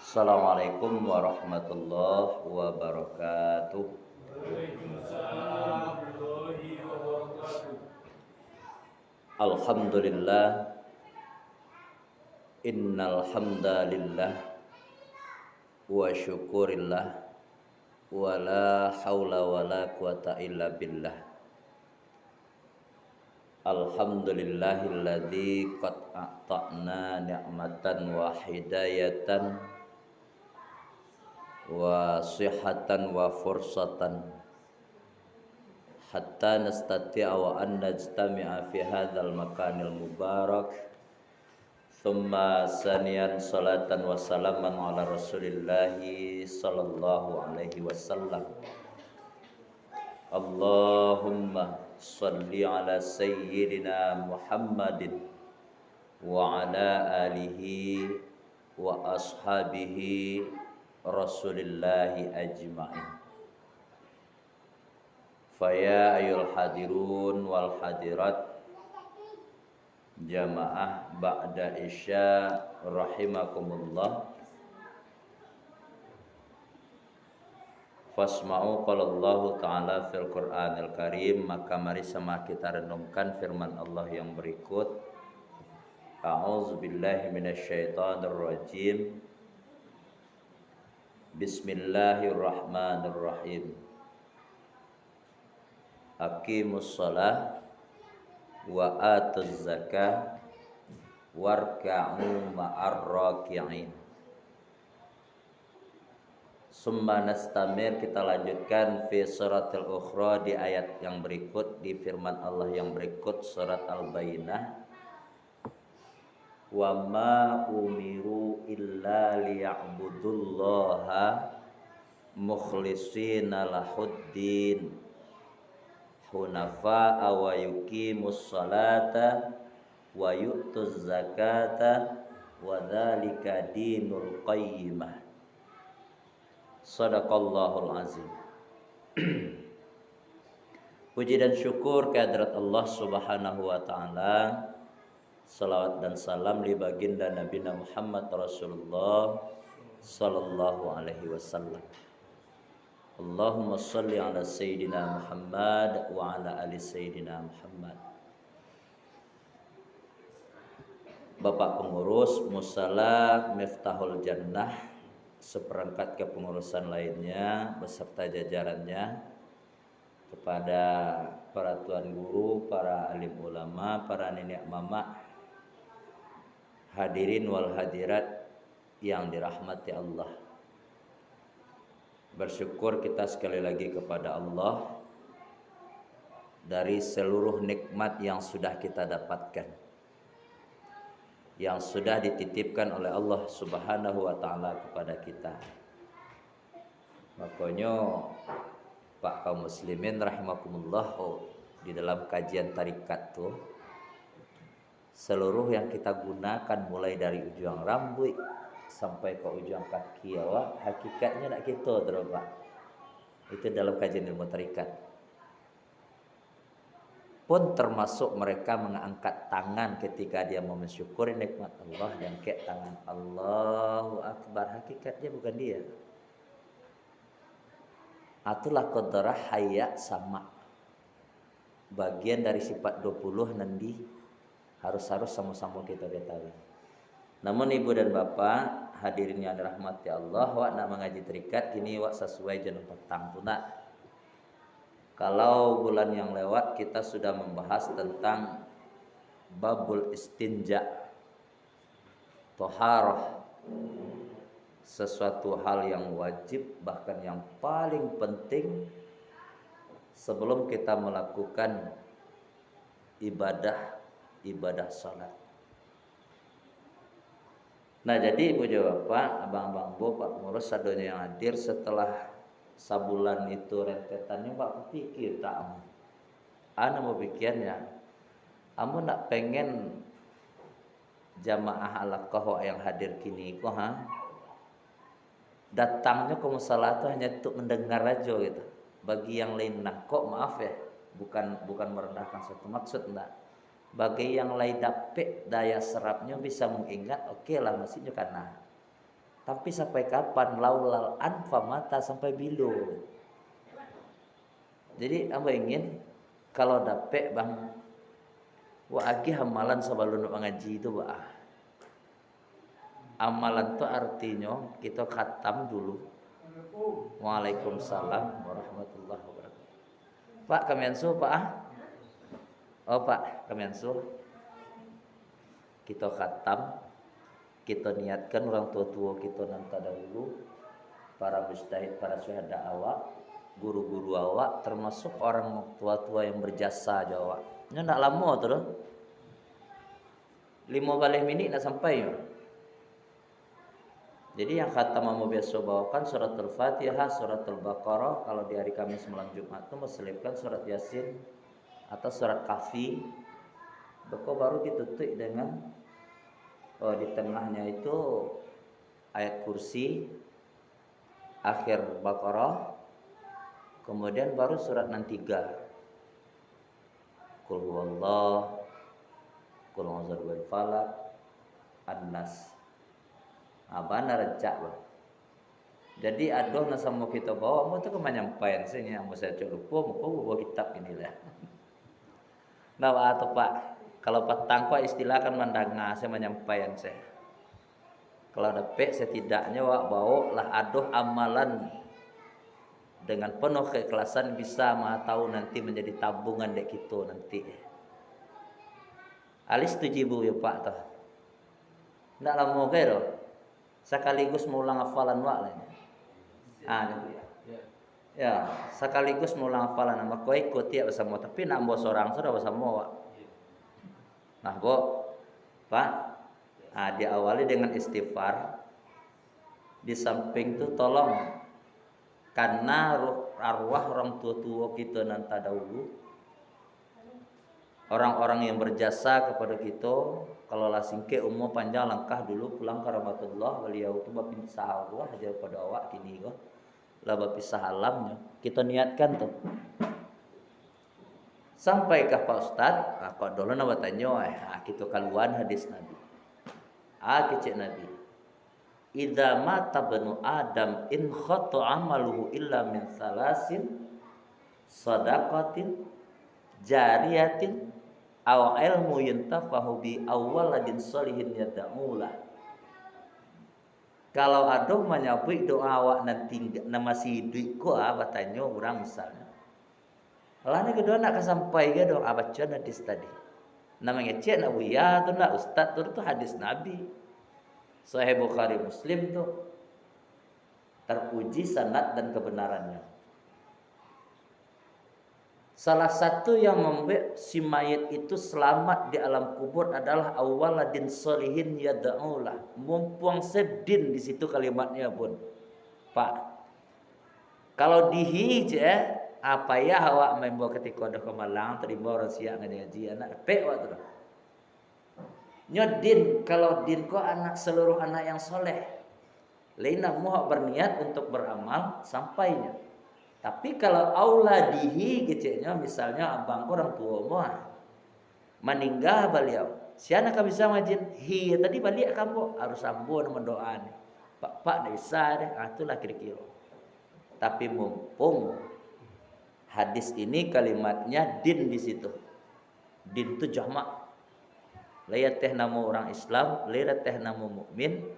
Assalamualaikum warahmatullahi wabarakatuh. Waalaikumsalam warahmatullahi wabarakatuh. Alhamdulillah, innal hamdalillah wa syukurillah wa la haula wa la quwata illa billah. Alhamdulillahilladzi qad a'ta'na ni'matan wa hidayatan wa sihhatan wa fursatan hatta nastati'a wa an najtami'a fi hadzal makanil mubarak. Thumma saniyan salatan wa salaman ala rasulillahi sallallahu alaihi wasallam. Allahumma salli ala sayyidina Muhammadin wa ala alihi wa ashabihi rasulillahi ajma'in. Faya ayul hadirun wal hadirat jamaah ba'da isya rahimakumullah. Fasma'u qalallahu ta'ala fil Qur'anil Karim. Maka mari sama kita renungkan firman Allah yang berikut. A'udzubillahi minasyaitonir rajim. Bismillahirrahmanirrahim. Aqimus shalah wa atuz zakah warka'u ma'ar raki'in. Summa nastamir, kita lanjutkan fi suratil ukhra, di ayat yang berikut, di firman Allah yang berikut, surat Al-Bayyinah. Wa ma umiru illa liya'budullaha mukhlishina lahuddin hunafa'a wa yuqimus salata wa yu'tuz zakata wa dzalika dinul qayyimah. Shadaqallahul azim. Puji dan syukur kehadirat Allah Subhanahu wa taala. Salawat dan salam li baginda Nabi Muhammad Rasulullah sallallahu alaihi wasallam. Allahumma salli ala sayyidina Muhammad wa ala ali sayyidina Muhammad. Bapak pengurus Musala Miftahul Jannah, seperangkat kepengurusan lainnya beserta jajarannya, kepada para tuan guru, para alim ulama, para nenek mama, hadirin wal hadirat yang dirahmati Allah. Bersyukur kita sekali lagi kepada Allah dari seluruh nikmat yang sudah kita dapatkan, yang sudah dititipkan oleh Allah Subhanahu wa taala kepada kita. Makanya Pak kaum muslimin rahimakumullah, di dalam kajian tarikat tuh seluruh yang kita gunakan mulai dari ujung rambut sampai ke ujung kaki awak, hakikatnya nak kita terus Pak. Itu dalam kajian ilmu tarikat. Pun termasuk mereka mengangkat tangan ketika dia mau mensyukuri nikmat Allah, dan kayak tangan Allahu Akbar, hakikatnya bukan dia. Atulah qadarah hayya sama. Bagian dari sifat 20 nanti harus sama-sama kita ketahui. Namun ibu dan bapak hadirin yang dirahmati Allah, wak nak mengaji terikat kini wak sesuai jeneng petang tu nak. Kalau bulan yang lewat kita sudah membahas tentang babul istinja, toharah, sesuatu hal yang wajib bahkan yang paling penting sebelum kita melakukan ibadah salat. Nah jadi ibu bapak, abang-abang bu, pak pengurus sadonya yang hadir, setelah sabulan itu rentetannya pak pikir tak ana mau pikirnya, amu nak pengen jamaah alaqah yang hadir kini kok datangnya ke musala itu hanya untuk mendengar aja gitu. Bagi yang lain nak kok maaf ya, bukan merendahkan suatu maksud enggak. Bagi yang lain dapat daya serapnya bisa mengingat, oke lah masihnya karena. Tapi sampai kapan? Laulal anfa mata sampai bilu. Jadi apa ingin kalau dapet bang wa agi amalan sebelum ngaji itu bah. Amalan itu artinya kita khatam dulu. Waalaikumsalam warahmatullahi wabarakatuh. Pak Kamensu Pak. Oh Pak Kamensu. Kita khatam. Kita niatkan orang tua-tua kita nanti dahulu, para mujtahid, para syuhada awak, guru-guru awak, termasuk orang tua-tua yang berjasa Jawa. Ini nak lama tu dah. 15 menit nak sampai. Jadi yang khatam mau biasa bawakan surat Al-Fatihah, surat Al-Baqarah. Kalau di hari Kamis malam Jumat itu meselipkan surat Yasin atau surat Kahfi. Baru ditutup dengan di tengahnya itu ayat kursi, akhir Baqarah, kemudian baru surat 63. Qul huwallah, qul a'udzu birabbil falaq, an-nas. Abana recak bah. Jadi aduh nasa mau kita bawa, mau tu kemanyampaian sini yang mau saya lupa, mau bawa kitab inilah. Nah, atau Pak, kalau petang kok istilah kan mandanga saya menyampaikan saya. Kalau dapat setidaknya wak bawa lah aduh amalan dengan penuh keikhlasan bisa mah tahu nanti menjadi tabungan dek kita nanti. Alis tujibu ya Pak toh. Ndak lama ke doh. Sekaligus mengulang hafalan wak lah. Ya, sekaligus mengulang hafalan nama kau ikut ya bersama tapi nak bawa seorang sudah bersama wak. Nah, Pak, diawali dengan istighfar. Di samping itu tolong karena arwah orang tua-tua kita nanti dahulu, orang-orang yang berjasa kepada kita, kalau lah singke umur panjang langkah dulu pulang ke rahmatullah, beliau itu berpisah arwah aja pada awak kini kok, lah berpisah alamnya. Kita niatkan tuh. Sampai ke Pak Ustad, kok dulu nama tanya, kita kaluan hadis Nabi. Kecik Nabi. Idza mata banu Adam in khata amaluhu illa min salasin sadaqatin jariyatin aw ilmu yantafahu bi awwaladin sholihin yad'ulah. Kalau aduh menyebut doa awak nanti nama si hidup ko bertanya orang misalnya. Lah ni kedua nak sampai ke doa baca hadis tadi. Namanya cek nak buya tu nak ustaz tu hadis Nabi. Sahih Bukhari Muslim tu teruji sanad dan kebenarannya. Salah satu yang membuat si mayit itu selamat di alam kubur adalah awaladin solihin yad'ulah. Mumpung sedin di situ kalimatnya pun. Pak, kalau dihije apa ya awak membawa ketika ada kemalang terima orang siap ngaji anak pek waktu tu. Nyodin kalau din ko anak seluruh anak yang soleh. Lainlah muhak berniat untuk beramal sampainya. Tapi kalau auladihi kecilnya misalnya abang orang tua muah meninggal beliau. Si anak bisa ngajin hi tadi balik kamu harus sambung mendoa nih. Pak bisa deh, itulah kira-kira. Tapi mumpung hadis ini kalimatnya din di situ. Din itu jamak. Lihat teh nama orang Islam, lihat teh nama mukmin,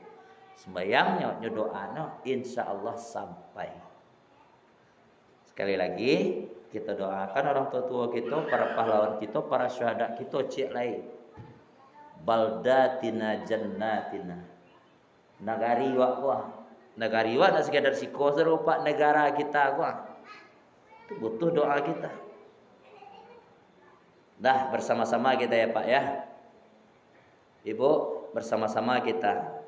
sembayangnya nyodoana insyaallah sampai. Sekali lagi kita doakan orang tua kita, para pahlawan kita, para syuhada kita cek lain. Baldatina jannatina. Nagari wa. Nagari wa nak sekadar siko serupa negara kita wa. Itu butuh doa kita. Dah bersama-sama kita ya Pak ya. Ibu bersama-sama kita.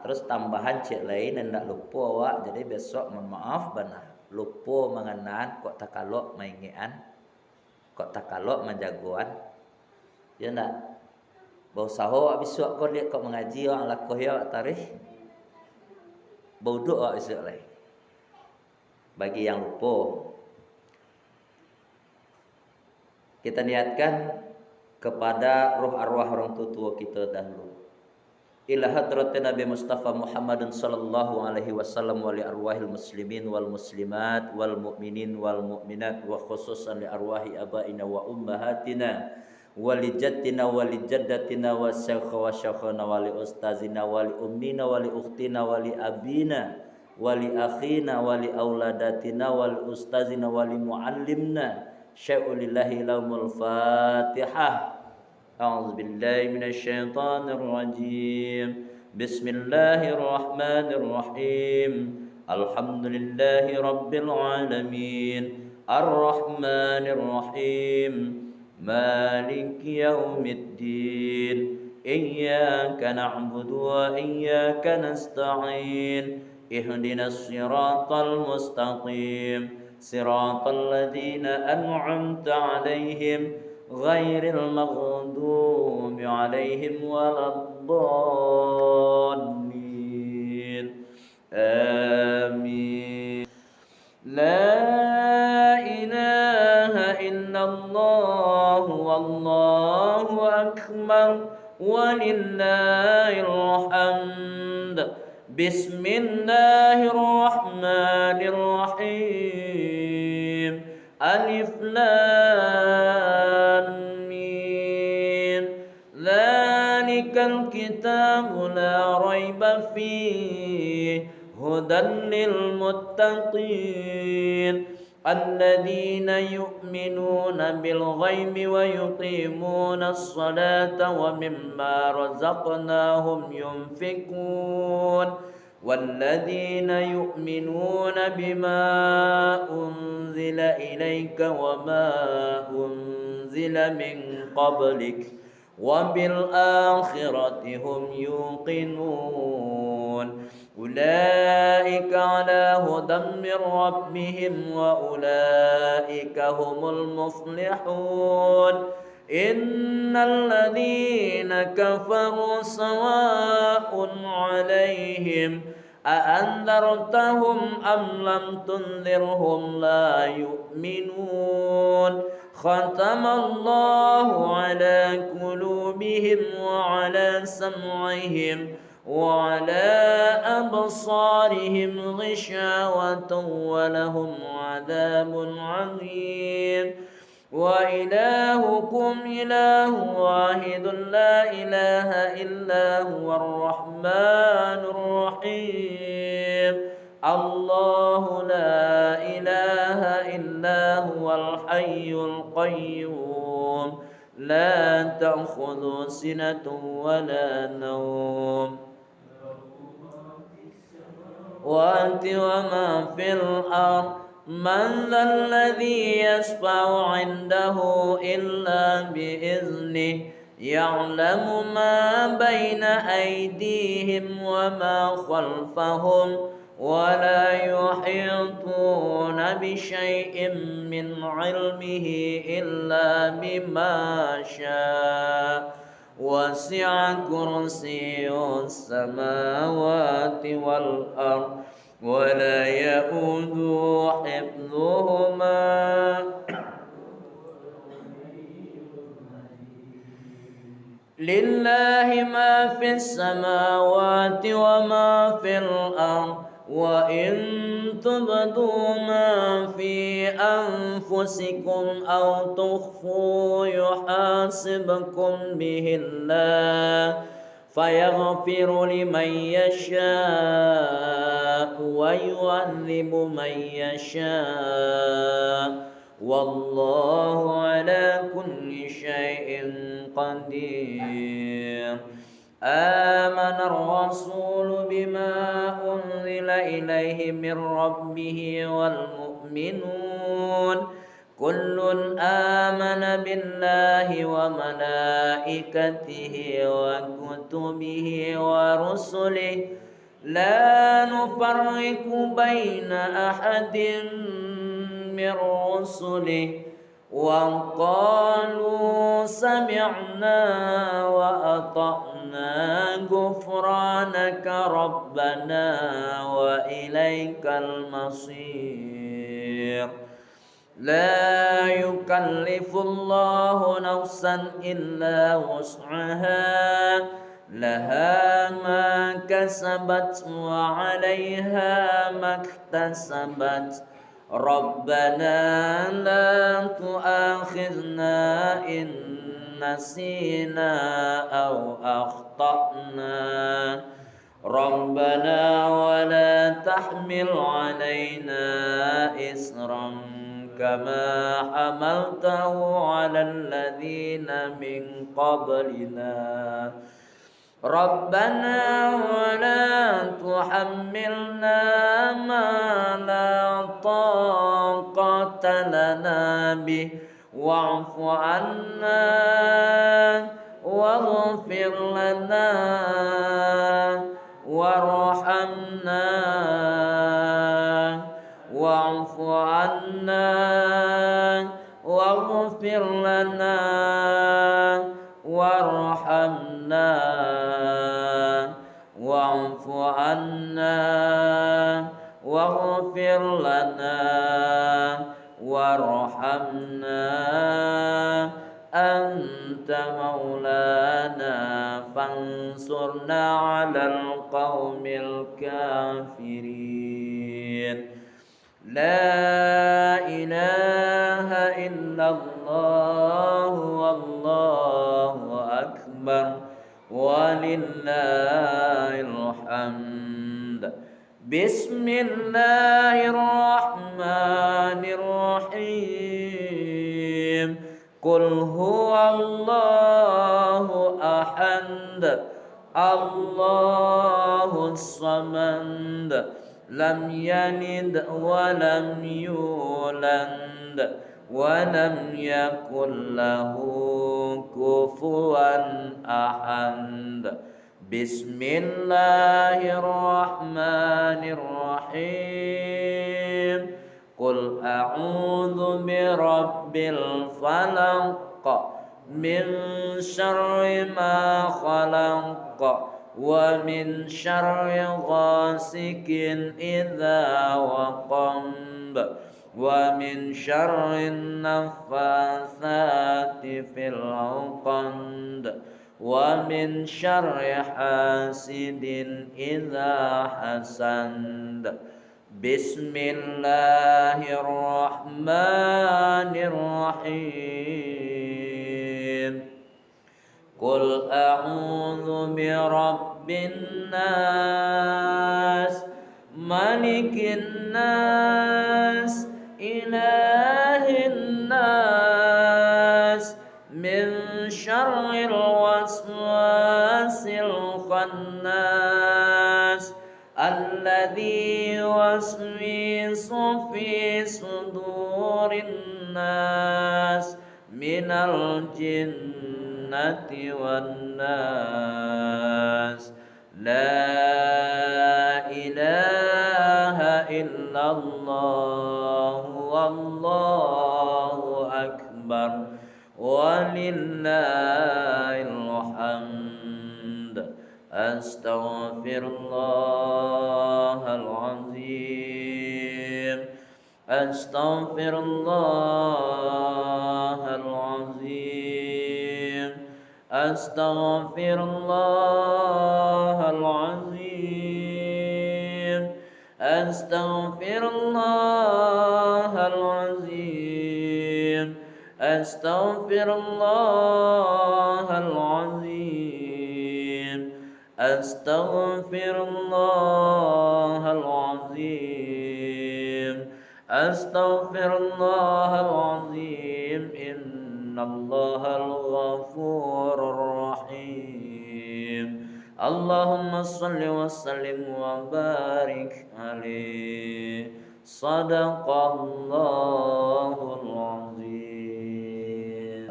Terus tambahan cek lain hendak lupa awak. Jadi besok mohon maaf benar. Lupa mengenaan kok takalok maingian. Kok takalok menjagoan. Ya ndak. Bau saho awak besok kau lihat kok mengaji awak lakuh ya awak tarikh. Bau doa awak besok lain. Bagi yang lupa. Kita niatkan kepada roh arwah orang tua kita dahulu. ila hadratin Nabi Mustafa Muhammadin sallallahu alaihi wasallam wa li arwahil muslimin wal muslimat wal mu'minin wal mu'minat wa khususan li arwahi abaina wa ummahatina wa li jaddina wa li jaddatina wa syekha wa syekhana wa li ustazina wa li ummina wa li ukhtina wa li abina wa li akhina wa li auladatina wa li ustazina wa li muallimna syai'ulillahi laumul fatihah. أعوذ بالله من الشيطان الرجيم بسم الله الرحمن الرحيم الحمد لله رب العالمين الرحمن الرحيم مالك يوم الدين إياك نعبد وإياك نستعين اهدنا الصراط المستقيم صراط الذين أنعمت عليهم غير المغضوب عليهم ولا الضالين آمين لا إله إلا الله والله أكبر ولله الحمد بسم الله الرحمن الرحيم ألف لام ميم ذلك الكتاب لا ريب فيه هدى للمتقين الذين يؤمنون بالغيب ويقيمون الصلاة ومما رزقناهم ينفقون والذين يؤمنون بما أنزل إليك وما أنزل من قبلك وبالآخرة هم يوقنون أولئك على هدى من ربهم وأولئك هم المفلحون إن الذين كفروا سواء عليهم أأنذرتهم أم لم تنذرهم لا يؤمنون ختم الله على قلوبهم وعلى سمعهم وعلى أبصارهم غشاوة ولهم عذاب عظيم وإلهكم إله واحد لا إله إلا هو الرحمن الرحيم الله لا إله إلا هو الحي القيوم لا تأخذه سنة ولا نوم وأنت وما في الأرض من ذا الذي يشفع عنده إلا بإذنه يعلم ما بين أيديهم وما خلفهم ولا يحيطون بشيء من علمه إلا بما شاء وسع كرسيه السماوات والأرض ولا يؤود حفظهما لله ما في السماوات وما في الأرض وإن تبدوا ما في أنفسكم أو تخفوا يحاسبكم به الله فيغفر لمن يشاء ويعذب من يشاء والله على كل شيء قدير آمن الرسول بما أنزل إليه من ربه والمؤمنون كل آمن بالله وملائكته وكتبه ورسله لا نفرق بين أحد من رسله وقالوا سمعنا وأطعنا غفرانك ربنا وإليك المصير لا يكلف الله نفسا إلا وسعها لها ما كسبت وعليها ما اكتسبت ربنا لا تؤاخذنا إن نسينا أو أخطأنا ربنا ولا تحمل علينا إصرا كما حملته على الذين من قبلنا ربنا ولا تحملنا ما لا طاقة لنا به واعف عنا واغفر لنا وارحمنا واعف عنا واغفر لنا وارحمنا واعف عنا واغفر لنا وارحمنا أنت مولانا فانصرنا على القوم الكافرين لا إله إلا الله والله أكبر ولله الحمد بسم الله الرحمن الرحيم قل هو الله أحد الله الصمد لم يلد ولم يولد ولم يكن له كفوا أحد بسم الله الرحمن الرحيم قل أعوذ برب الفلق من شر ما خلق ومن شر غاسق إذا وقب ومن شر النفاثات في العقد ومن شر حاسد إذا حسد بسم الله الرحمن الرحيم قل أعوذ برب الناس ملك الناس إله الناس من شر الوسواس الخناس الذي يوسوس في صدور الناس من الجنة والناس لا إله إلا الله والله أكبر ولله الحمد أستغفر الله العظيم أستغفر الله العظيم أستغفر الله العظيم أستغفر الله العظيم أستغفر الله العظيم أستغفر الله العظيم أستغفر الله العظيم إن الله الغفور الرحيم اللهم صل وسلم وبارك عليه صدق الله العظيم.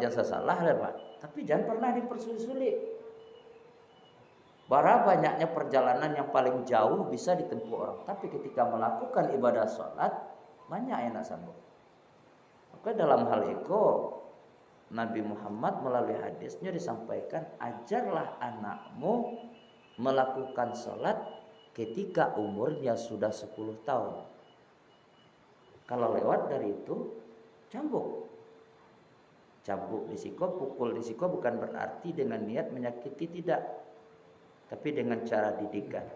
Jasa salah ya Pak, tapi jangan pernah dipersulit-sulit. Bara banyaknya perjalanan yang paling jauh bisa ditempuh orang, tapi ketika melakukan ibadah sholat banyak yang tak sanggup. Maka dalam hal itu Nabi Muhammad melalui hadisnya disampaikan, ajarlah anakmu melakukan sholat ketika umurnya sudah 10 tahun. Kalau lewat dari itu cambuk. Cambuk di siko, pukul di siko bukan berarti dengan niat menyakiti, tidak. tapi dengan cara didikan.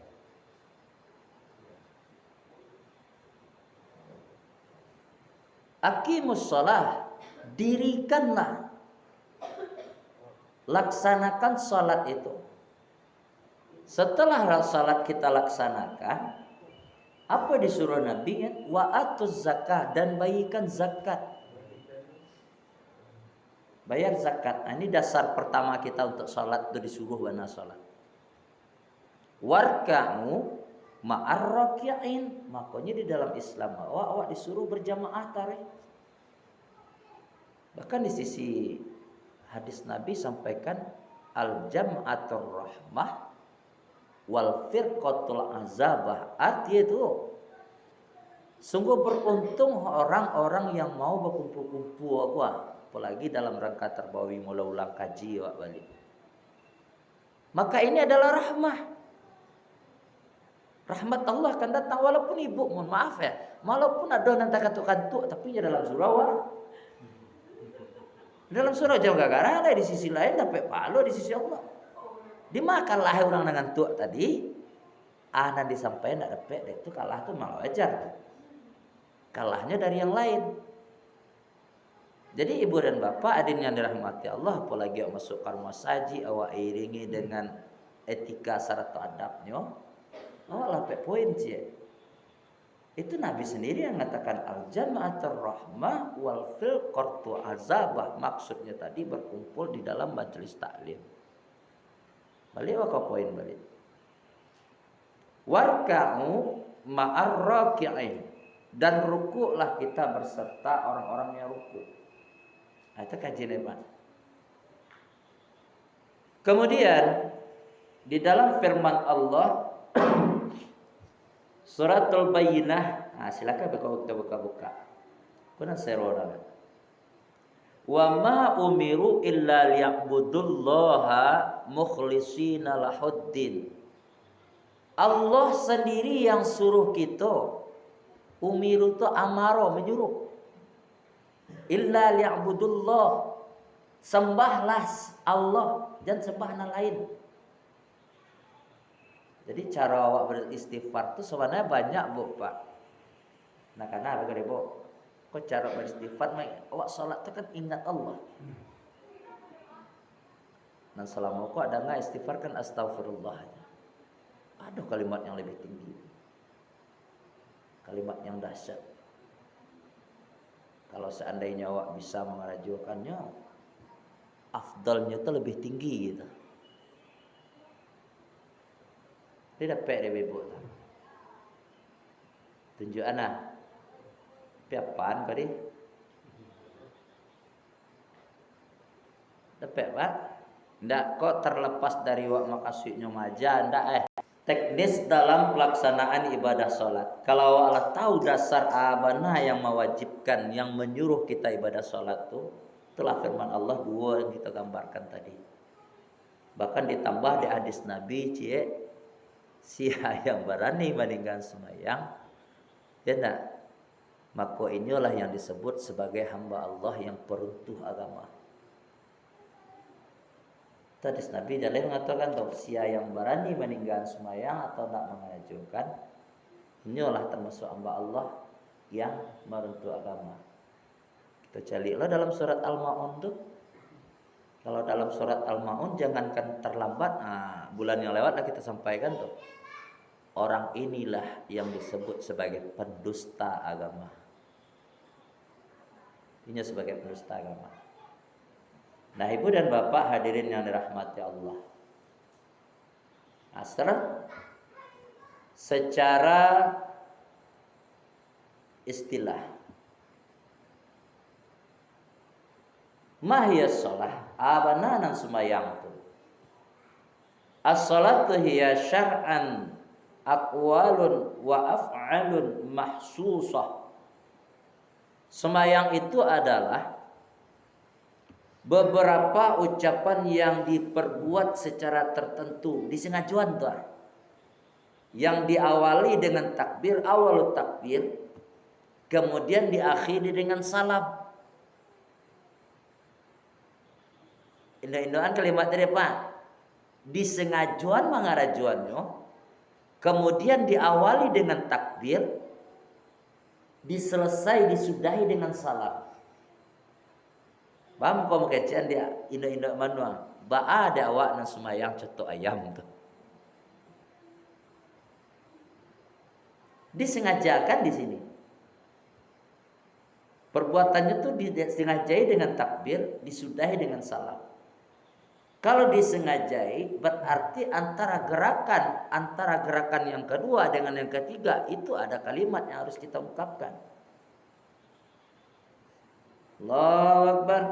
Aqimus shalah, dirikanlah, laksanakan salat itu. Setelah salat kita laksanakan, apa disuruh Nabi? Wa atuz zakah, dan bagikan zakat. Bayar zakat. Nah, ini dasar pertama kita untuk salat, itu disuruh bana salat. Warka'u ma'ar raki'in, makanya di dalam Islam awak disuruh berjamaah tarawih. Bahkan di sisi hadis Nabi sampaikan al-jam'atur rahmah wal firqatul azabah. Arti itu sungguh beruntung orang-orang yang mau berkumpul-kumpul apalagi dalam rangka terbawi mula ulang kaji balik. Maka ini adalah rahmat Allah akan datang walaupun ibu, mohon maaf ya, walaupun ada nanti kantuk-kantuk, tapi ya dalam surah dalam surah jauh gara-gara ada di sisi lain dapat pahala di sisi Allah. Dimakanlah orang dengan tuk tadi, nanti sampai nak dapat itu kalah tuh malah wajar tuh. Kalahnya dari yang lain. Jadi ibu dan bapak adin yang dirahmati Allah, apalagi awak masuk ke rumah saji, awak iringi dengan etika syarat adabnya, awak lapek poin cie. Itu Nabi sendiri yang mengatakan al-jama'atur rahmah wal firqatu azabah. Maksudnya tadi berkumpul di dalam majelis taklim. Balik awak poin balik. Warka'u ma'ar raki'in, dan rukuklah kita berserta orang-orang yang rukuk. Nah, itu kajian Pak. Kemudian di dalam firman Allah Suratul Bayyinah, silakan buka. Kuna serora. Wa ma umiru illa liya'budullaha mukhlishina lahuddin. Allah sendiri yang suruh kita. Umiru itu amaro, menyuruh. Illa liya'budullah, sembahlah Allah, jangan sembah yang lain. Jadi cara awak beristighfar itu sebenarnya banyak bu pak. Nah karena apa bu? Kok cara beristighfar? Awak sholat itu kan ingat Allah. Nah selama kok ada nggak istighfar kan astagfirullah. Ada kalimat yang lebih tinggi, kalimat yang dahsyat. Kalau seandainya awak bisa mengajukannya, afdalnya itu lebih tinggi gitu. Dia dapat dari ibu tu. Tunjuk anak. Piapaan kau di? Dapat pak? Ndak kok terlepas dari wak makasihnya maja, ndak teknis dalam pelaksanaan ibadah sholat. Kalau Allah tahu dasar abana yang mewajibkan, yang menyuruh kita ibadah sholat itu, itulah firman Allah dua yang kita gambarkan tadi. Bahkan ditambah di hadis Nabi, siapa yang berani meninggalkan semayang, ya nak, maka inilah yang disebut sebagai hamba Allah yang peruntuh agama. Hadis Nabi dalil mengatakan siapa yang berani meninggalkan semayang atau tak mengajukan, inilah termasuk hamba Allah yang meruntuh agama. Kita carilah dalam surat Al-Maun tuh. Kalau dalam surat Al-Maun jangankan terlambat, bulan yang lewat lah kita sampaikan tuh. Orang inilah yang disebut sebagai pendusta agama. Ini sebagai pendusta agama. Nah ibu dan bapak hadirin yang dirahmati Allah, secara istilah mahiyas sholah, abananan sumayang tu. As-sholatu hiya syar'an aqwalun wa af'alun mahsusah. Semayang itu adalah beberapa ucapan yang diperbuat secara tertentu, disengajuan tuh. Yang diawali dengan takbir, awal takbir, kemudian diakhiri dengan salam. Indah-indahan kalimat dari Pak. disengajuan mangarajuannya, kemudian diawali dengan takbir, disudahi dengan salam. Paham kau kecian dia indo-indo manua. Ba ada awak nan semayang cetok ayam tuh. Disengajakan di sini. Perbuatannya tuh disengajai dengan takbir, disudahi dengan salam. Kalau disengajai berarti antara gerakan yang kedua dengan yang ketiga itu ada kalimat yang harus kita ungkapkan. Allahu Akbar,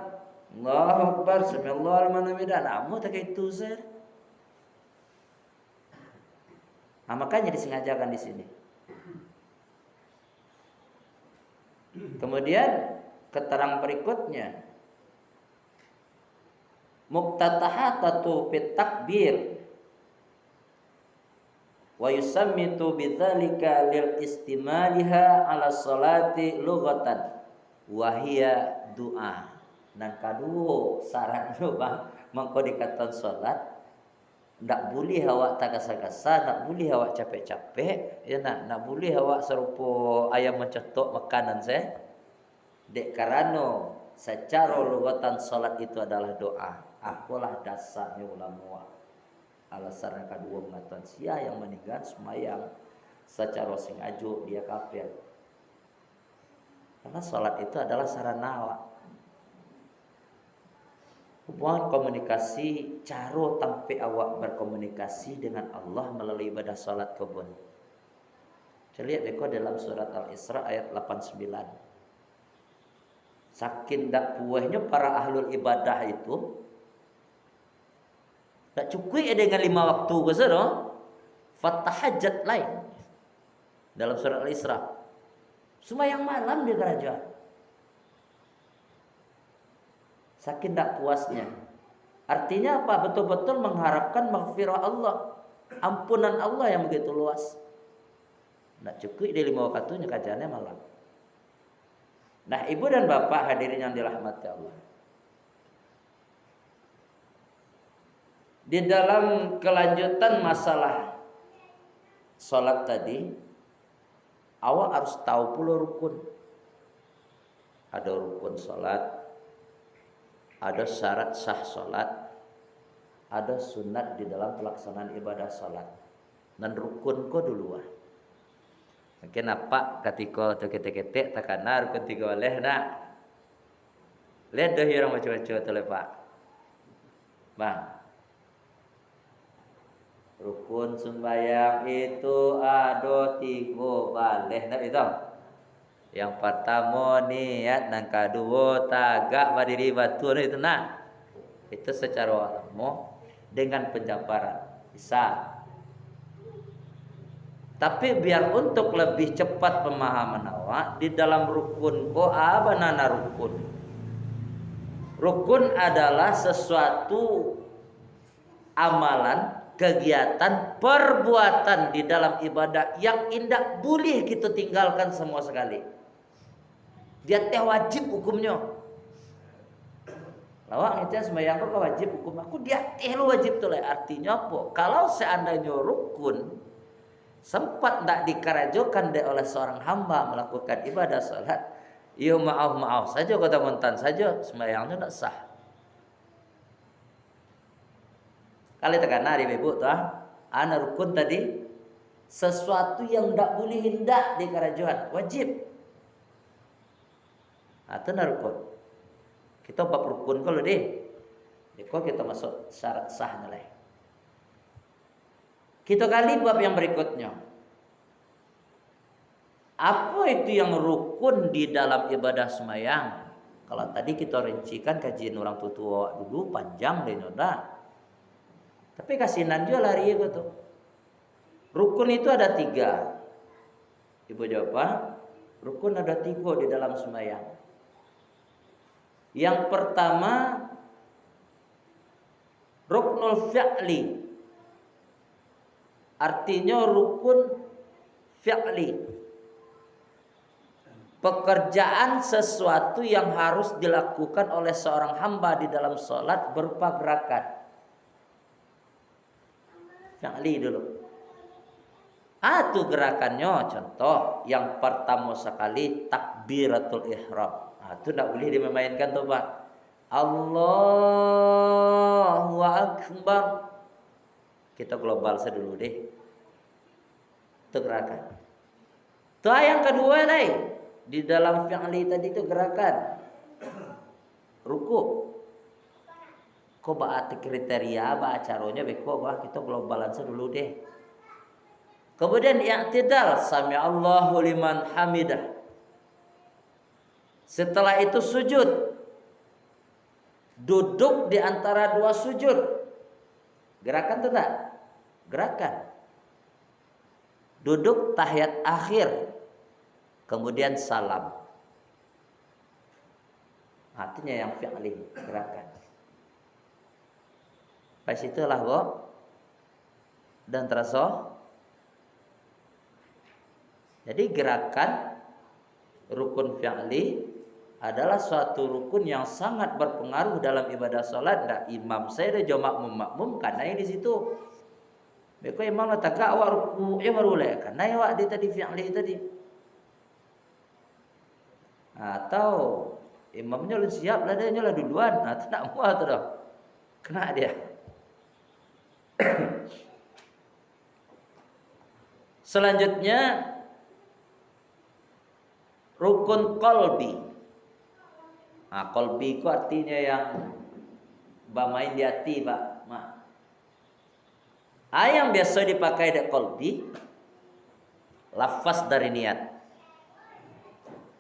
Allahu Akbar, Samiallahu liman hamidah. Namun tak itu sir. Nah, makanya disengajakan di sini. Kemudian keterangan berikutnya, muqtatahatatu fit takbir wa yusammitu bidzalika lil istimaliha ala salati lughatan wa hiya doa. Dan kedua syaratnya bang mangko dikatakan salat ndak boleh awak tagasa-gasa, ndak boleh awak capek-capek, ya nak boleh awak serupa ayam mencetok makanan saya. Dek karena secara lugatan salat itu adalah doa. Apalah dasarnya ulama. Alasan kedua mengatakan sia yang meninggal semayang secara sengaja dia kafir. Karena salat itu adalah sarana awak. Hubungan komunikasi, cara tampi awak berkomunikasi dengan Allah melalui ibadah salat kebun. Lihat deko dalam surat Al-Isra ayat 89. Saking dak puasnya para ahlul ibadah itu tak cukup dengan 5 waktu ke sana, fatahajat lain. Dalam surat Al-Isra. Sembahyang malam di kerajaan. Saking tak puasnya. Artinya apa? Betul-betul mengharapkan maghfirah Allah, ampunan Allah yang begitu luas. Tak cukup di 5 waktunya kajiannya malam. Nah, ibu dan bapak hadirin yang dirahmati Allah. Di dalam kelanjutan masalah salat tadi, awak harus tahu pula rukun. Ada rukun salat, ada syarat sah salat, ada sunat di dalam pelaksanaan ibadah salat. Dan rukun ko duluan. Mungkin apa ketika tu ketek-ketek takana rukun 3 oleh nak. Lihat dah orang macam-macam tu lepak. Bang. Rukun sembahyang itu ada 3 baleh nak itu. Yang pertama niat, dan kedua tagak berdiri batu itu nak. Itu secara umum dengan penjabaran bisa. Tapi biar untuk lebih cepat pemahaman awak di dalam rukun ko apa nana rukun. Rukun adalah sesuatu amalan, kegiatan, perbuatan di dalam ibadah yang indah boleh kita tinggalkan semua sekali. Dia teh wajib hukumnya. Lawak ngecek sembahyang kok wajib hukum aku dia teh lu wajib tuh lah. Artinya apa? Kalau seandainya rukun sempat tidak dikerajokan oleh seorang hamba melakukan ibadah salat, ya maaf saja kata montan saja sembahyangnya tidak sah. Kali tekan hari ibu tuh, ana rukun tadi sesuatu yang tidak boleh hendak dikerajokan wajib. Itu rukun. Kita bab rukun kalau deh. Deko kita masuk syarat sah nilai. Kita kali bab yang berikutnya. Apa itu yang rukun di dalam ibadah sembahyang? Kalau tadi kita rincikan kajian orang tua dulu panjang deh nyoda. Tapi kasinan juga lari itu tuh. Rukun itu ada 3. Ibu jawab apa? Rukun ada 3 di dalam sembahyang. Yang pertama ruknul fi'li. Artinya rukun fi'li. Pekerjaan sesuatu yang harus dilakukan oleh seorang hamba di dalam salat berupa gerakan. fi'li dulu. Itu gerakannya, contoh yang pertama sekali takbiratul ihram. Itu tidak boleh dimainkan tuh Pak. Allahu Akbar. Kita global dulu deh. Itu gerakan. Tuh yang kedua nih. Di dalam fi'li tadi itu gerakan ruku. Kok berarti kriteria caranya beko bah kita globalan dulu deh. Kemudian i'tidal, sami Allahu liman hamidah. Setelah itu sujud. Duduk di antara dua sujud. Gerakan itu enggak? Gerakan. Duduk tahiyat akhir. Kemudian salam. Artinya yang fi'li, gerakan. Pas itulah kok. Dan terasa. Jadi gerakan rukun fi'li adalah suatu rukun yang sangat berpengaruh dalam ibadah salat. Nah, imam saya dah jawab makmum karena di situ. Beko imam lah tagak awak ruku ya baru lah karena awak di tadi fi'li tadi. Atau imamnya lu siap lah dia nyala duluan. Nah, tak muat tu dah. Kena dia. Selanjutnya rukun qalbi. Qalbi itu artinya yang bermain di hati, Pak. Yang biasa dipakai di qalbi, lafaz dari niat.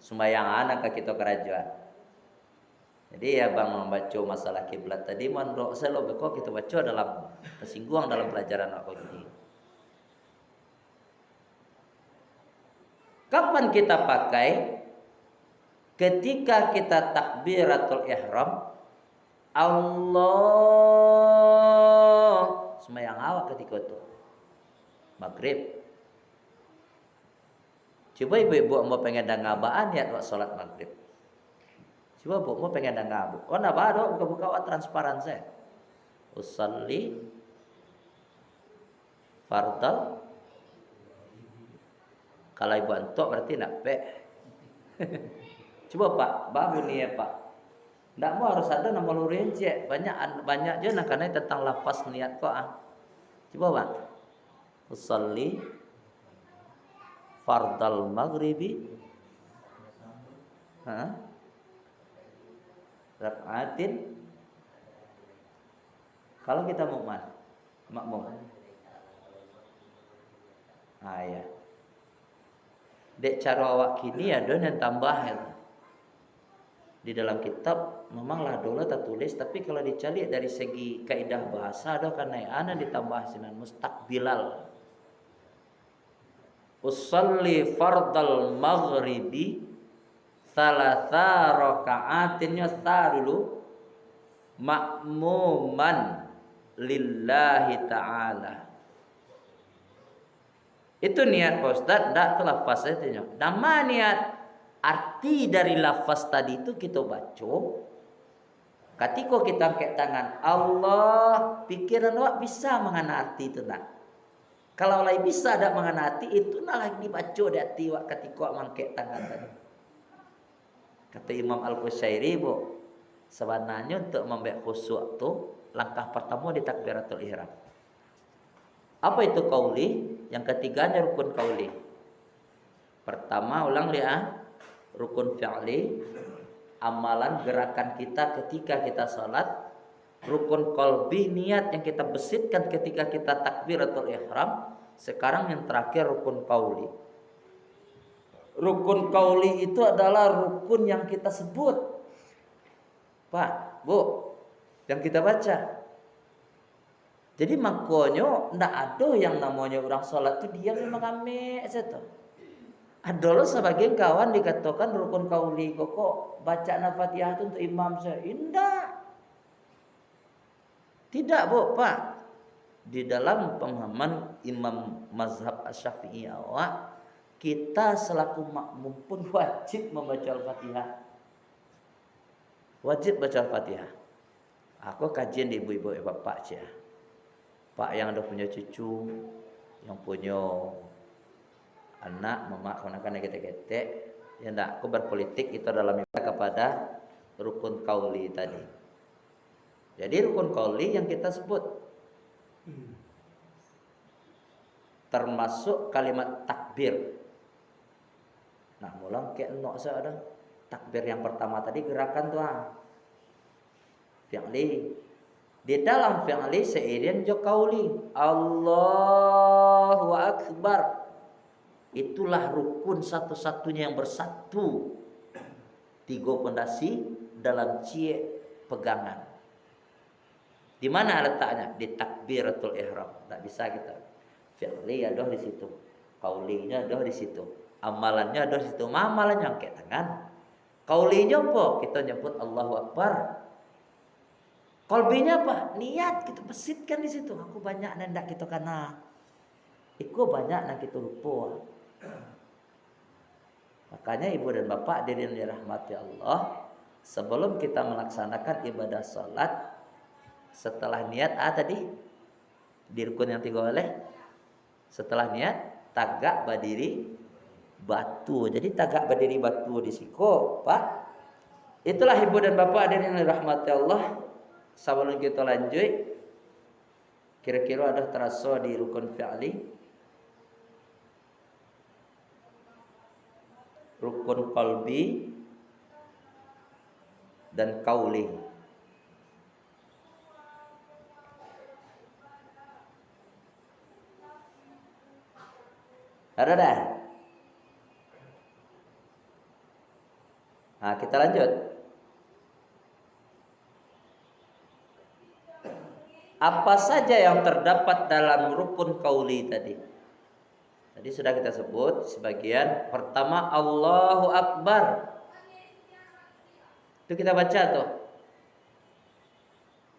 Sembahyang anak kita kerajaan. Jadi ya bang membaca masalah kiblat tadi, menurut saya lebih kok kita baca dalam tersinggung dalam pelajaran aku ini. Kapan kita pakai? Ketika kita takbiratul ihram, Allah sembahyang awak ketika itu maghrib. Coba ibu-ibu mau pengen dangabaan ya waktu sholat maghrib. Coba bu mau pengen dangabu. Oh nak baru buka-buka awak transparan saya. Usalli fardal. Kalau ibu antok berarti nak pe. Coba Pak, baru nih ya Pak. Ndak mau harus ada nama lu rinci. Banyak je nak karena tentang lafaz niat kok ah. Coba Pak. Usalli fardal maghribi. Rakaatin. Kalau kita makmum. Ya. Dek cara awak kini ada yang tambah ya. Di dalam kitab memanglah dulu tertulis, tapi kalau dicari dari segi kaidah bahasa ada karena ana ditambah sinan mustaqbilal. Usalli fardal maghribi salatha raka'atinnya dulu makmuman lillahi ta'ala. Itu niat Pak Ustaz, enggak itu lafaz itu. Nama niat, arti dari lafaz tadi itu kita baca. Ketika kita angkat tangan Allah, pikiran awak bisa mengana arti itu tak? Kalau lagi bisa ada mengana arti itu nak lagi dibaca di hati awak ketika awak angkat tangan tadi. Kata Imam Al-Qushairi, bu, sebenarnya untuk membuat khusyuk tu langkah pertama di takbiratul ihram. Apa itu qauli? Yang ketiganya rukun qauli. Pertama ulang lihat rukun fi'li, amalan gerakan kita ketika kita salat. Rukun qalbi, niat yang kita besitkan ketika kita takbiratul ihram. Sekarang yang terakhir rukun qauli. Rukun qauli itu adalah rukun yang kita sebut. Pak, Bu, yang kita baca. Jadi makanya ndak ada yang namanya orang sholat itu diam lima kami itu. Ada loh sebagian kawan dikatakan rukun qauli kok baca Al-Fatihah itu untuk imam saya. Indah. Tidak, Bu, Pak. Di dalam pemahaman Imam Mazhab Asy-Syafi'i awak, kita selaku makmum pun wajib membaca Al-Fatihah. Wajib baca Al-Fatihah. Aku kajian di ibu-ibu bapak aja. Pak yang udah punya cucu, yang punya anak, mama, ponakan ketek-ketek, ya enggak, aku berpolitik itu dalam kepada rukun kauli tadi. Jadi rukun kauli yang kita sebut termasuk kalimat takbir. Nah, mulang kayak nok ada takbir yang pertama tadi gerakan tuh fi'li. Di dalam fi'li seiring jo kauli Allahu Akbar. Itulah rukun satu-satunya yang bersatu. 3 pondasi dalam cie pegangan. Di mana letaknya? Di takbiratul ihram. Tak bisa kita. Fi'li ada di situ. Kaulinya ada di situ. Amalannya ada di situ. Amalannya angkat tangan. Kaulinya apa? Kita nyebut Allahu Akbar. Kolbinya apa? Niat kita pesitkan di situ. Aku banyak nendak kita karena iku banyak nak kita lupa. Makanya ibu dan bapak hadirin dirahmati Allah, sebelum kita melaksanakan ibadah salat, setelah niat tadi di rukun yang 3 oleh, setelah niat tagak berdiri batu. Jadi tagak berdiri batu di siko, Pak. Itulah ibu dan bapak hadirin dirahmati Allah. Sebelum kita lanjut, kira-kira ada terasa di rukun fi'li, rukun qalbi, dan kauli. Ada dah? Nah, kita lanjut. Apa saja yang terdapat dalam rukun kauli tadi? Tadi sudah kita sebut sebagian. Pertama, Allahu Akbar. Itu kita baca tuh.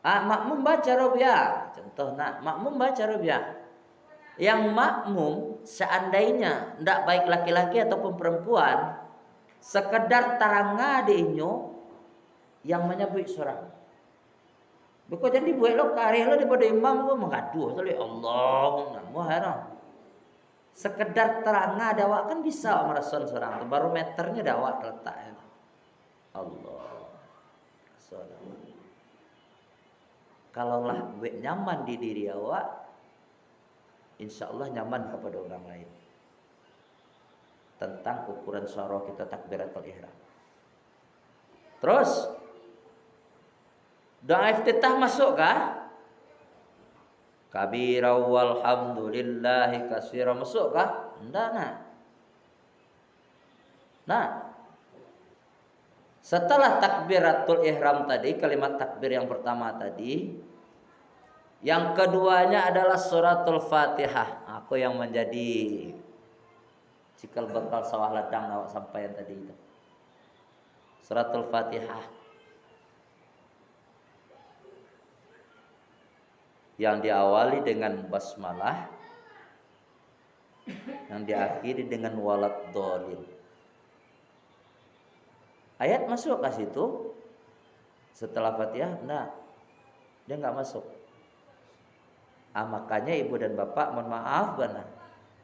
Makmum baca rubyah. Contoh makmum baca rubyah. Yang makmum seandainya tidak baik laki-laki ataupun perempuan, sekedar taranga dinyo yang menyebut surah. Bukan jadi buat lo karya lo daripada imam lo mengadu, tadi Allah nama sekedar teranga dawak kan bisa merasakan seorang itu barometernya dawak letaknya Allah. Kalaulah buat nyaman di diri awak, insya Allah nyaman kepada orang lain. Tentang ukuran suara kita takbiratul ihram. Terus doa iftitah masuk kah? Kabira walhamdulillahi katsira masuk kah? Enggak, Nah, setelah takbiratul ihram tadi, kalimat takbir yang pertama tadi, yang keduanya adalah suratul Fatihah. Aku yang menjadi cikal bakal sawah ladang awak sampaian tadi itu. Suratul Fatihah. Yang diawali dengan basmalah, yang diakhiri dengan walad dolin. Ayat masuk ke situ setelah Fatihah? Nah, dia nggak masuk. Makanya ibu dan bapak mohon maaf benar.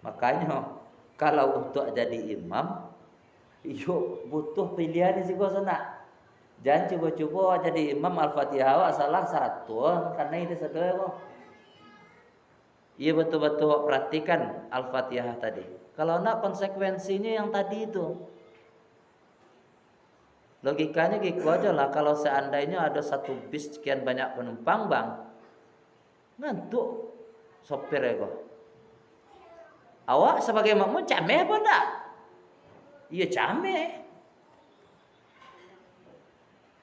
Makanya kalau untuk jadi imam, yuk butuh pilihan sih gua sana. Jangan coba-coba jadi imam Al-Fatihah salah satu karena itu satu. Iya betul-betul perhatikan Al-Fatihah tadi. Kalau enggak konsekuensinya yang tadi itu. Logikanya gitu aja lah. Kalau seandainya ada satu bis sekian banyak penumpang bang, ngantuk sopir ya kok. Awak sebagai makmum cameh apa enggak? Iya cameh.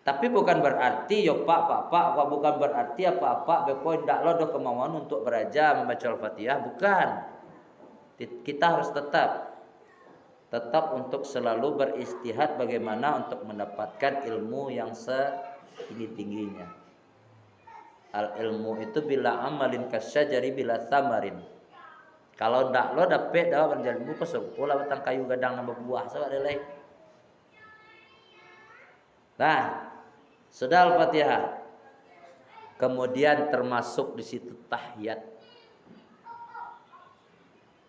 Tapi bukan berarti yo pak, bukan berarti apa-apa beko ndak lo ada kemauan untuk beraja membaca Al-Fatihah, bukan. Kita harus tetap untuk selalu beristihad bagaimana untuk mendapatkan ilmu yang setinggi-tingginya. Al ilmu itu bila amalin kasyajari bila samarin. Kalau ndak lo dapet dah berjalmu ke sepuluh batang kayu gadang nambah buah so ada lain. Nah, sudah Al-Fatihah. Kemudian termasuk di situ tahiyat.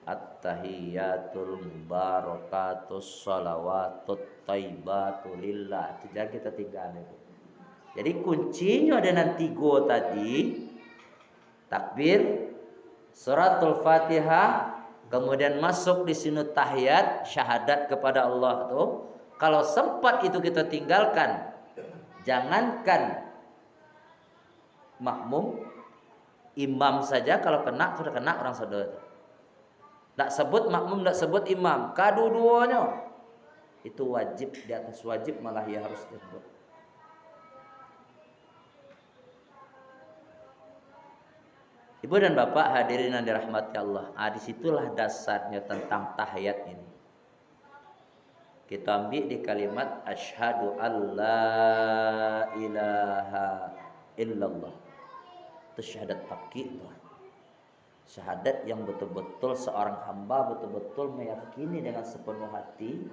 At-tahiyatul mubarakatus salawatut thayyibatu lillah. Itu jangan kita tinggalin. Jadi kuncinya ada nanti go tadi, takbir, suratul Fatihah, kemudian masuk di sini tahiyat, syahadat kepada Allah tuh. Kalau sempat itu kita tinggalkan, jangankan makmum, imam saja kalau kena sudah kena orang saudara. Tak sebut makmum, tak sebut imam, kedua-duanya itu wajib, di atas wajib malah ia harus disebut. Ibu dan bapak hadirin yang dirahmati Allah. Disitulah dasarnya tentang tahiyat ini. Kita ambil di kalimat asyhadu alla ilaha illallah. Itu syahadat tauhid. Syahadat yang betul-betul seorang hamba betul-betul meyakini dengan sepenuh hati,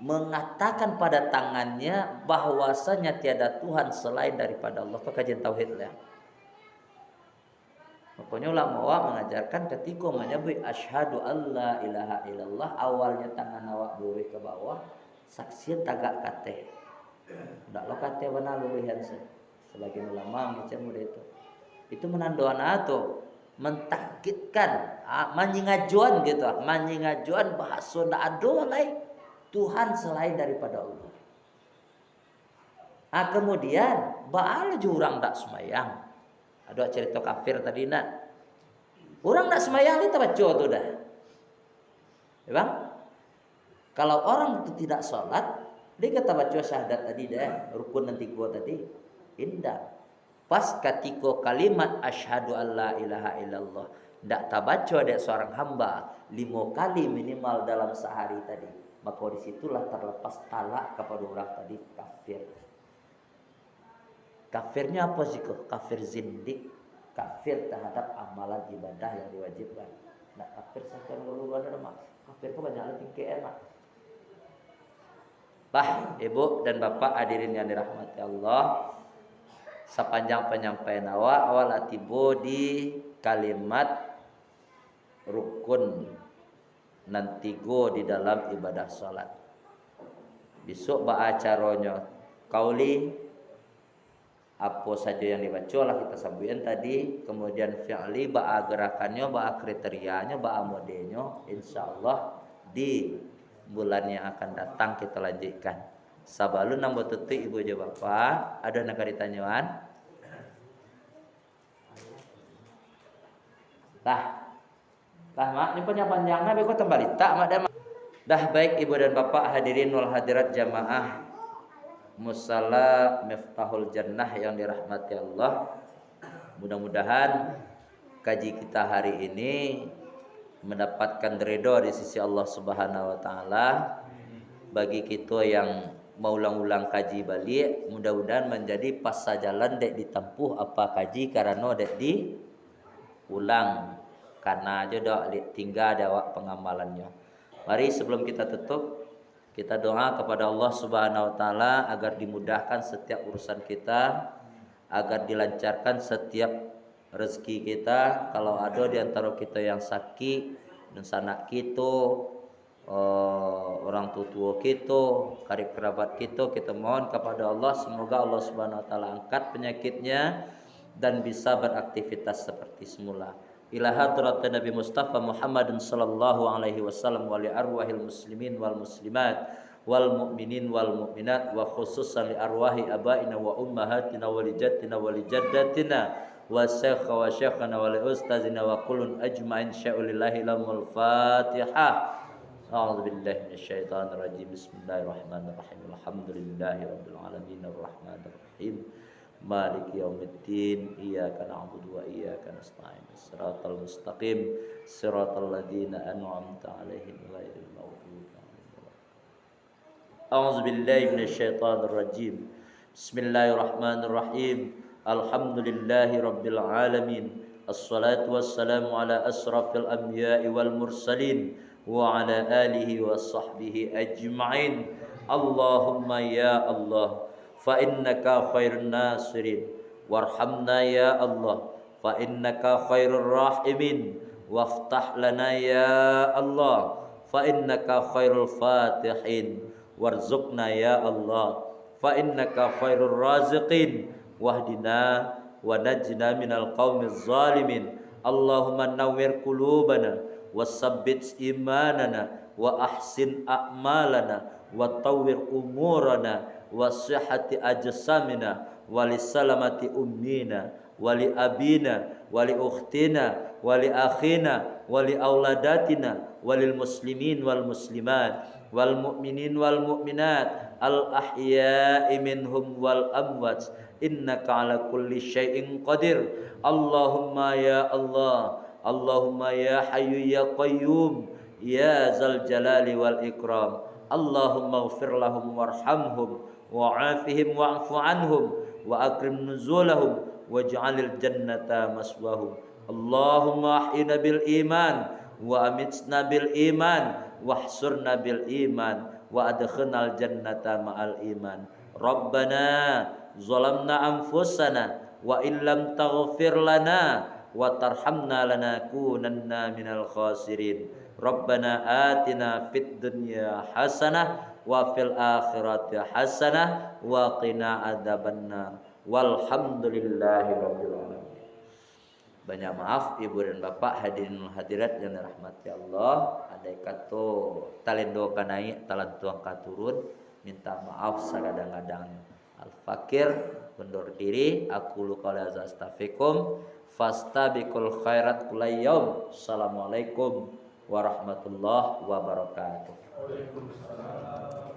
mengatakan pada tangannya bahwasanya tiada Tuhan selain daripada Allah. Kajian tauhid lah. Makanya ulama mengajarkan ketika menyebut asyhadu alla ilaha illallah, awalnya tangan awak lurus ke bawah, saksian tagak kate. Ndak lo kate benar lurihan sebagian ulama macam itu. Itu menandakan atau mentakitkan, menyingajuan gitu, menyingajuan bahasa ndak ada lain Tuhan selain daripada Allah. Kemudian baal jurang ndak semayang. Ada cerita kafir tadi nak. Orang ndak semayang itu baca tuh dah. Ya bang? Kalau orang itu tidak sholat, dia kata baca syahadat tadi dah, rukun nanti gua tadi, indah. Pas ketika kalimat asyhadu alla ilaha illallah ndak tabaca ada seorang hamba 5 kali minimal dalam sehari tadi, maka disitulah terlepas talak kepada orang tadi kafir. Kafirnya apa sih kok? Kafir zindik, kafir terhadap amalan ibadah yang diwajibkan. Nah, kafir saja lulu ada mak. Kafir kok banyak lagi enak. Bah, ibu dan bapak hadirin yang dirahmati Allah, sepanjang penyampaian awal atibo di kalimat rukun nanti go di dalam ibadah salat. Besok acaranya kauli apa saja yang dibaca lah kita sampaikan tadi, kemudian fi'li gerakannya, kriterianya, modelnya, insyaallah di bulan yang akan datang kita lanjutkan. Sabalun nang betuti ibu je bapak, ada nak ditanyaan? Mak ni panjang-panjangnya beko kembali tak mak dah baik ibu dan bapak hadirin wal hadirat jamaah musalla Miftahul Jannah yang dirahmati Allah. Mudah-mudahan kaji kita hari ini mendapatkan ridho di sisi Allah Subhanahu wa taala. Bagi kita yang mau ulang-ulang kaji balik, mudah-mudahan menjadi pas jalan dek ditempuh apa kaji karena dek diulang, karena aja dok tinggal ada awak pengamalannya. Mari sebelum kita tutup, kita doa kepada Allah Subhanahu wa taala agar dimudahkan setiap urusan kita, agar dilancarkan setiap rezeki kita. Kalau ada di antara kita yang sakit dan sanak kita, orang tua kita, karib kerabat kita mohon kepada Allah semoga Allah Subhanahu wa taala angkat penyakitnya dan bisa beraktivitas seperti semula. Ila hadrat Nabi Mustafa Muhammadin sallallahu alaihi wasallam wa li arwahil muslimin wal muslimat wal mu'minin wal mu'minat wa khususan li arwahi abaina wa ummahatina wa li jaddatina wa li jaddatina wa syekha wa syekhana wa li ustazina wa kullun ajma'in sya'ulillahi lamul fatihah. أعوذ بالله من الشيطان الرجيم بسم الله الرحمن الرحيم الحمد لله رب العالمين الرحمن الرحيم مالك يوم الدين إياك نعبد وإياك نستعين الصراط المستقيم صراط الذين أنعمت عليهم غير المغضوب عليهم. أعوذ بالله من الشيطان الرجيم بسم الله الرحمن الرحيم الحمد لله رب العالمين الصلاة والسلام على أشرف الأنبياء والمرسلين وعلى آله وصحبه أجمعين. اللهم يا الله فإنك خير الناصرين وارحمنا يا الله فإنك خير الراحمين waftah lana ya Allah fa innaka khairul fatihin warzuqna ya Allah fa innaka khairur raziqin wahdina wa najjina minal qaumiz zalimin Allahumma nawwir qulubana wasabbit imanana wa ahsin a'malana wa tawwir umurana wa sihhati ajsamina wa lisalamati ummina wa li abina wa li ukhtina wa li akhina wa li auladatina wa lil muslimin wal muslimat wal mu'minin wal mu'minat al ahya'i minhum wal amwat innaka ala kulli syai'in qadir Allahumma ya Allah Allahumma ya hayyu ya qayyum ya zal jalali wal ikram Allahumma ighfir lahum warhamhum wa'afihim wa'fu anhum wa akrim nuzulahum waj'alil jannata maswahum Allahumma ahyina bil iman wa amitna bil iman wahsurna bil iman wa adkhilnal jannata ma'al iman Rabbana zalamna anfusana wa illam taghfir lana wa tarhamna lanakunanna minal khasirin Rabbana atina fid dunya hasanah wa fil akhirati hasanah wa qina adzabannar walhamdulillahi rabbil alamin. Banyak maaf ibu dan bapak hadirin hadirat yang dirahmati Allah. Ada kata talendo kanai talantuang katurun minta maaf sagadang-gadang al fakir undur diri aku luqala astaghfirukum fastabiqul khairat kullayyum. Assalamualaikum warahmatullahi wabarakatuh. Waalaikumsalam.